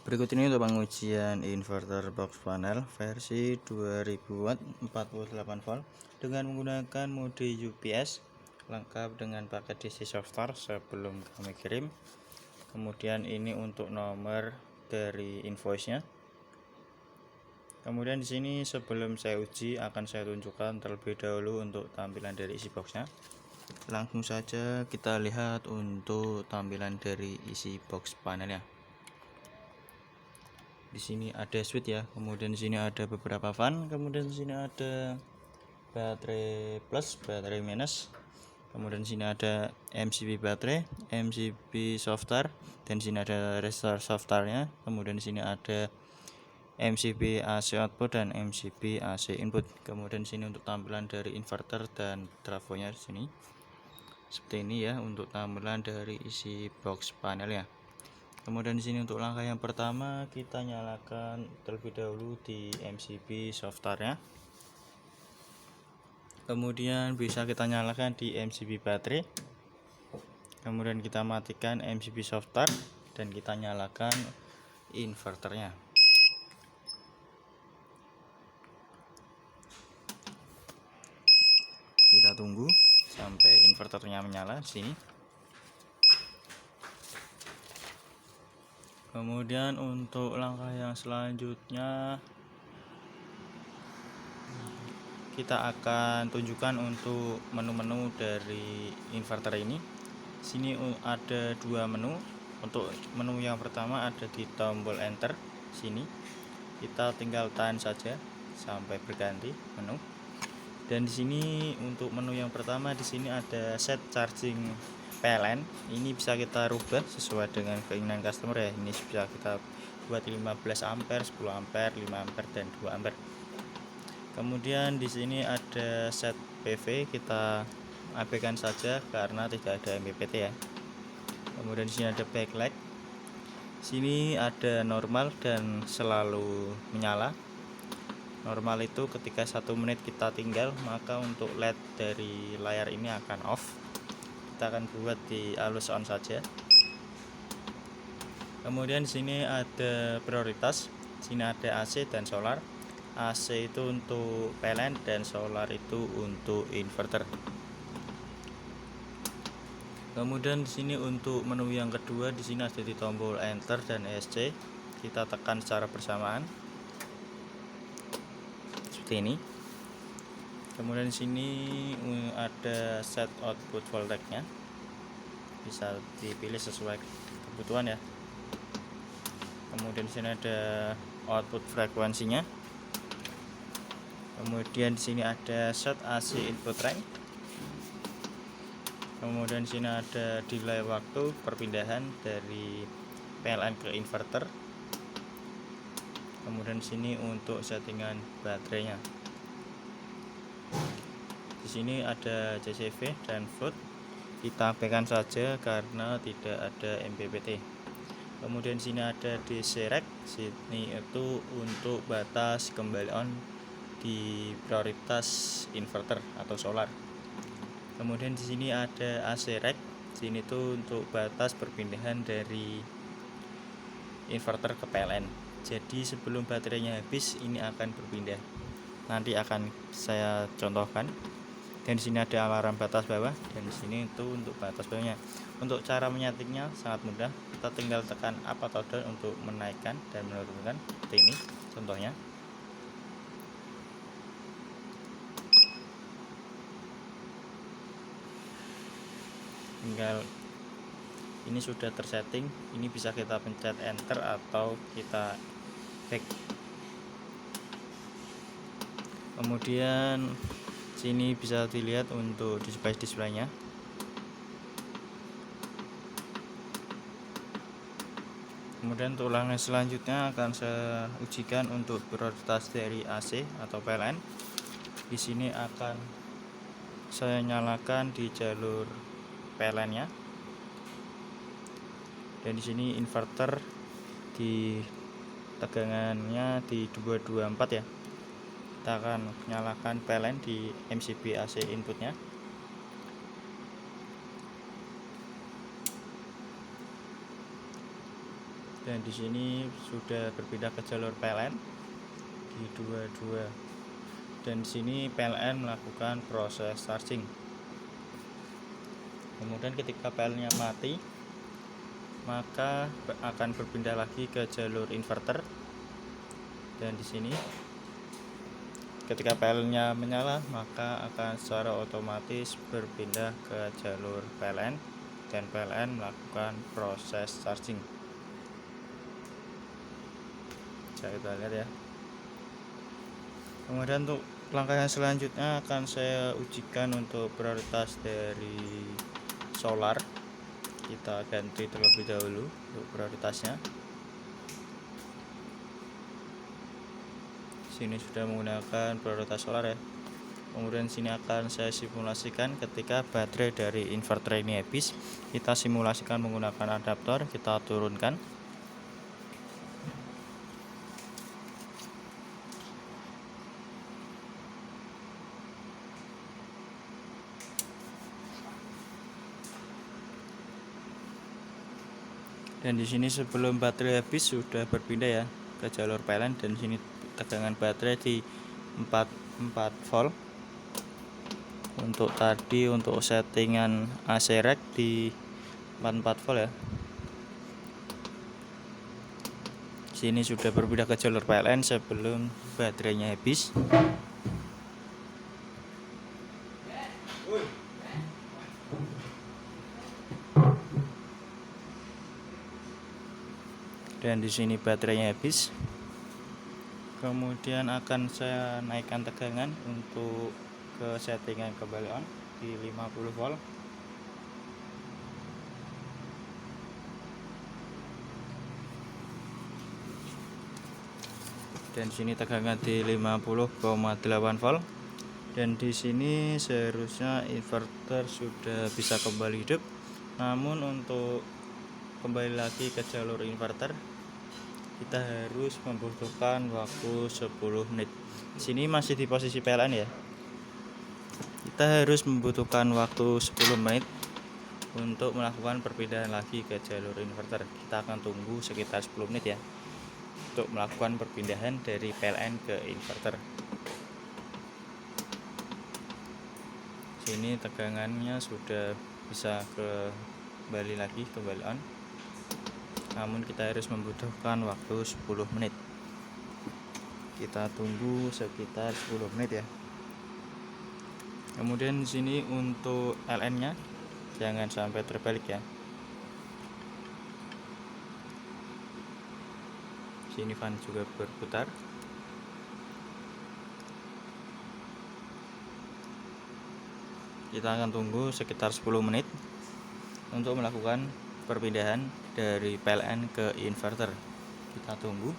Berikut ini untuk pengujian inverter box panel versi 2000 watt 48 volt dengan menggunakan mode UPS lengkap dengan paket DC software sebelum kami kirim. Kemudian ini untuk nomor dari invoice-nya. Kemudian di sini sebelum saya uji akan saya tunjukkan terlebih dahulu untuk tampilan dari isi boxnya. Langsung saja kita lihat untuk tampilan dari isi box panelnya. Di sini ada switch ya, kemudian di sini ada beberapa fan, kemudian di sini ada baterai plus, baterai minus, kemudian di sini ada MCB baterai, MCB software, dan di sini ada restore softwarenya. Kemudian di sini ada MCB AC output dan MCB AC input. Kemudian di sini untuk tampilan dari inverter dan trafonya di sini. Seperti ini ya untuk tampilan dari isi box panelnya. Kemudian di sini untuk langkah yang pertama kita nyalakan terlebih dahulu di MCB softwarenya. Kemudian bisa kita nyalakan di MCB baterai. Kemudian kita matikan MCB software dan kita nyalakan inverternya. Kita tunggu sampai inverternya menyala di sini. Kemudian untuk langkah yang selanjutnya kita akan tunjukkan untuk menu-menu dari inverter ini. Sini ada dua menu. Untuk menu yang pertama ada di tombol enter sini. Kita tinggal tahan saja sampai berganti menu. Dan di sini untuk menu yang pertama di sini ada set charging PLN. Ini bisa kita rubah sesuai dengan keinginan customer ya. Ini bisa kita buat 15 ampere, 10 ampere, 5 ampere dan 2 ampere. Kemudian di sini ada set PV, kita abaikan saja karena tidak ada MPPT ya. Kemudian di sini ada backlight. Sini ada normal dan selalu menyala. Normal itu ketika 1 menit kita tinggal, maka untuk LED dari layar ini akan off. Kita akan buat di alus on saja. Kemudian di sini ada prioritas. Sini ada AC dan solar. AC itu untuk PLN dan solar itu untuk inverter. Kemudian di sini untuk menu yang kedua di sini ada di tombol enter dan ESC. Kita tekan secara bersamaan. Seperti ini. Kemudian di sini ada set output voltage-nya. Bisa dipilih sesuai kebutuhan ya. Kemudian di sini ada output frekuensinya. Kemudian di sini ada set AC input range. Kemudian di sini ada delay waktu perpindahan dari PLN ke inverter. Kemudian di sini untuk settingan baterainya. Di sini ada CCV dan float. Kita abaikan saja karena tidak ada MPPT. Kemudian di sini ada DC reg. Sini itu untuk batas kembali on di prioritas inverter atau solar. Kemudian di sini ada AC reg. Sini tuh untuk batas perpindahan dari inverter ke PLN. Jadi sebelum baterainya habis ini akan berpindah. Nanti akan saya contohkan. Dan di sini ada alarm batas bawah dan di sini itu untuk batas bawahnya. Untuk cara menyetingnya sangat mudah. Kita tinggal tekan up atau down untuk menaikkan dan menurunkan. Seperti ini contohnya. Tinggal ini sudah tersetting, ini bisa kita pencet enter atau kita back. Kemudian sini bisa dilihat untuk displaynya. Kemudian untuk langkah selanjutnya akan saya ujikan untuk prioritas dari AC atau PLN. Di sini akan saya nyalakan di jalur PLN-nya. Dan di sini inverter di tegangannya di 224 ya. Kita akan nyalakan PLN di MCB AC inputnya. Dan di sini sudah berpindah ke jalur PLN di 22. Dan di sini PLN melakukan proses charging. Kemudian ketika PLN-nya mati, maka akan berpindah lagi ke jalur inverter. Dan di sini ketika PLN-nya menyala, maka akan secara otomatis berpindah ke jalur PLN dan PLN melakukan proses charging. Bisa kita lihat ya. Kemudian untuk langkah yang selanjutnya akan saya ujikan untuk prioritas dari solar. Kita ganti terlebih dahulu untuk prioritasnya. Sini sudah menggunakan prioritas solar ya. Kemudian sini akan saya simulasikan ketika baterai dari inverter ini habis. Kita simulasikan menggunakan adaptor, kita turunkan. Dan di sini sebelum baterai habis sudah berpindah ya ke jalur PLN, dan di sini tegangan baterai di 44 volt. Untuk tadi untuk settingan AC rack di 44 volt ya. Sini sudah berpindah ke jalur PLN sebelum baterainya habis. Dan di sini baterainya habis. Kemudian akan saya naikkan tegangan untuk ke settingan kembali on di 50 volt. Dan di sini tegangan di 50,8 volt. Dan di sini seharusnya inverter sudah bisa kembali hidup. Namun untuk kembali lagi ke jalur inverter, kita harus membutuhkan waktu 10 menit. Di sini masih di posisi PLN ya. Kita harus membutuhkan waktu 10 menit untuk melakukan perpindahan lagi ke jalur inverter. Kita akan tunggu sekitar 10 menit ya untuk melakukan perpindahan dari PLN ke inverter. Sini tegangannya sudah bisa kembali on. Namun kita harus membutuhkan waktu 10 menit. Kita tunggu sekitar 10 menit ya. Kemudian di sini untuk LN-nya jangan sampai terbalik ya. Sini fan juga berputar. Kita akan tunggu sekitar 10 menit untuk melakukan perpindahan dari PLN ke inverter. Kita tunggu.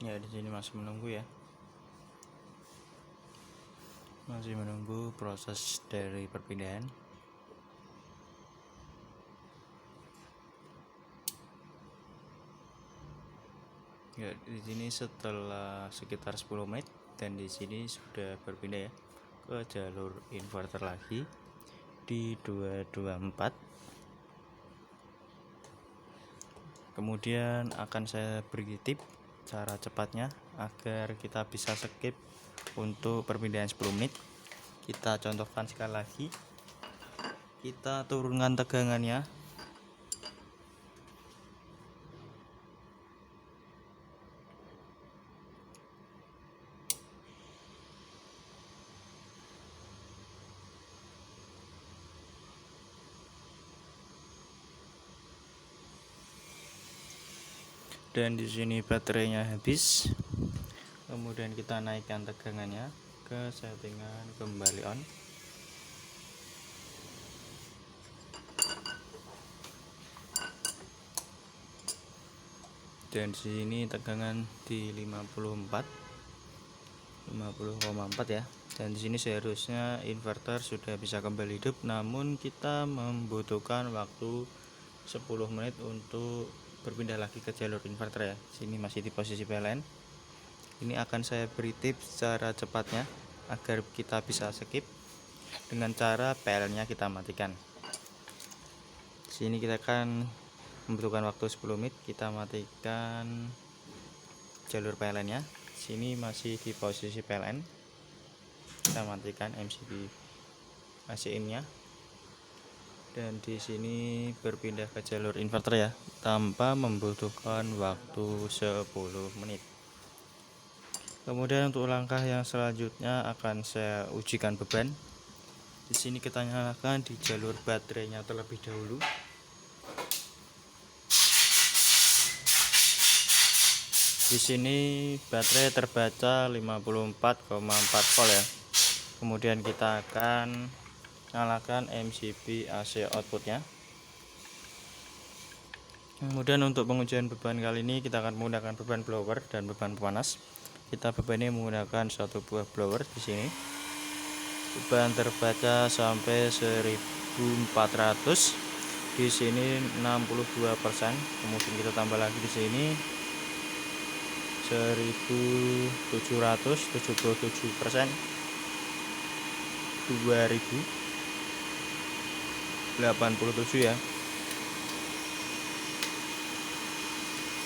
Ya, di sini masih menunggu ya. Masih menunggu proses dari perpindahan. Ya, di sini setelah sekitar 10 menit dan di sini sudah berpindah ya ke jalur inverter lagi di 224. Kemudian akan saya beri tip cara cepatnya agar kita bisa skip untuk perpindahan 10 menit. Kita contohkan sekali lagi. Kita turunkan tegangannya. Dan di sini baterainya habis. Kemudian kita naikkan tegangannya ke settingan kembali on. Dan di sini tegangan di 50,4 ya. Dan di sini seharusnya inverter sudah bisa kembali hidup, namun kita membutuhkan waktu 10 menit untuk berpindah lagi ke jalur inverter ya. Sini masih di posisi PLN. Ini akan saya beri tips cara cepatnya agar kita bisa skip dengan cara PLN-nya kita matikan. Sini kita akan membutuhkan waktu 10 menit, kita matikan jalur PLN-nya. Sini masih di posisi PLN. Kita matikan MCB masih in-nya. Dan di sini berpindah ke jalur inverter ya, tanpa membutuhkan waktu 10 menit. Kemudian untuk langkah yang selanjutnya akan saya ujikan beban. Di sini kita nyalakan di jalur baterainya terlebih dahulu. Di sini baterai terbaca 54,4 volt ya. Kemudian kita akan nyalakan MCB AC outputnya. Kemudian untuk pengujian beban kali ini kita akan menggunakan beban blower dan beban pemanas. Kita bebannya menggunakan satu buah blower di sini. Beban terbaca sampai 1400. Di sini 62%. Kemudian kita tambah lagi di sini 1777%. 2087 ya.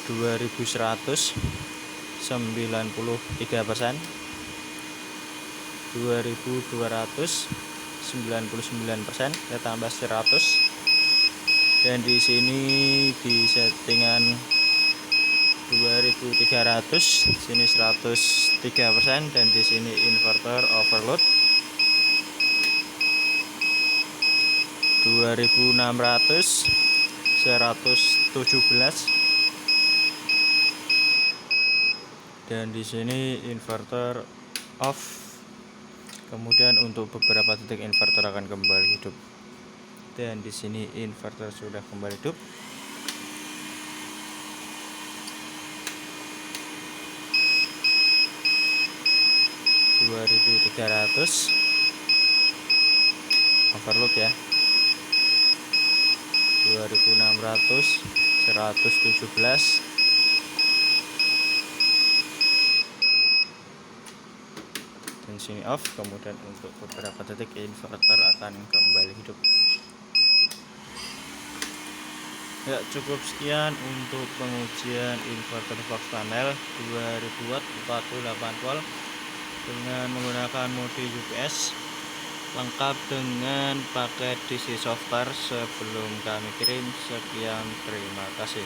2193%. 2299%, kita tambah 100. Dan di sini di settingan 2300, sini 103%, dan di sini inverter overload 2600, 117. Dan di sini inverter off. Kemudian untuk beberapa detik inverter akan kembali hidup. Dan di sini inverter sudah kembali hidup. (2300) overload ya. 2600, 117. Dan sini off. Kemudian untuk beberapa detik inverter akan kembali hidup. Ya, cukup sekian untuk pengujian inverter box panel 2000 watt 48 volt dengan menggunakan mode UPS, lengkap dengan paket DC software sebelum kami kirim. Sekian, terima kasih.